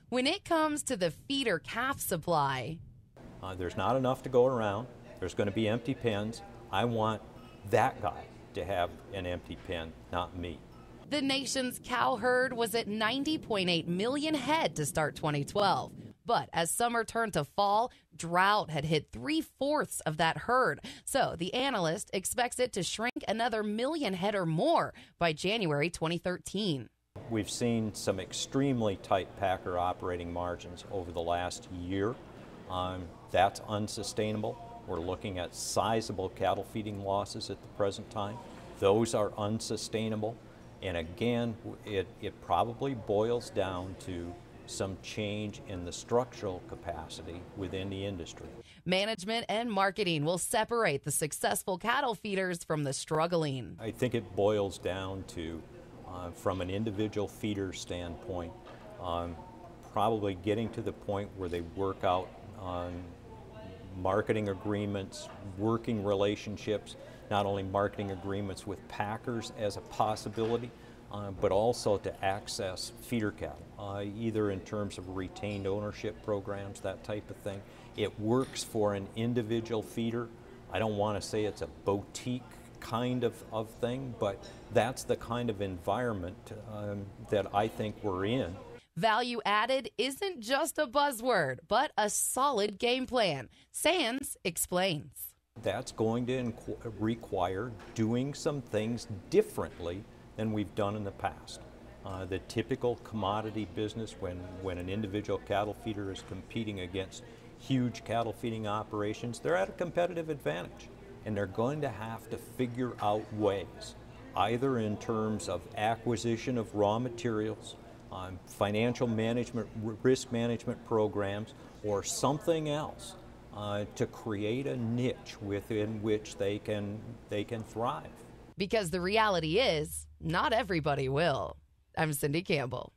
When it comes to the feeder calf supply, there's not enough to go around. There's going to be empty pens. I want that guy to have an empty pen, not me. the nation's cow herd was at 90.8 million head to start 2012. But as summer turned to fall, drought had hit 3/4 of that herd. So the analyst expects it to shrink another million head or more by January 2013. We've seen some extremely tight packer operating margins over the last year. That's unsustainable. We're looking at sizable cattle feeding losses at the present time. Those are unsustainable. And again, it probably boils down to some change in the structural capacity within the industry. Management and marketing will separate the successful cattle feeders from the struggling. I think it boils down to, from an individual feeder standpoint, probably getting to the point where they work out marketing agreements, working relationships, not only marketing agreements with packers as a possibility, but also to access feeder cattle, either in terms of retained ownership programs, that type of thing. It works for an individual feeder. I don't want to say it's a boutique kind of thing, but that's the kind of environment that I think we're in. Value added isn't just a buzzword, but a solid game plan. Sands explains. That's going to require doing some things differently than we've done in the past. The typical commodity business, when an individual cattle feeder is competing against huge cattle feeding operations, they're at a competitive advantage. And they're going to have to figure out ways, either in terms of acquisition of raw materials, financial management, risk management programs, or something else to create a niche within which they can thrive. Because the reality is, not everybody will. I'm Cindy Campbell.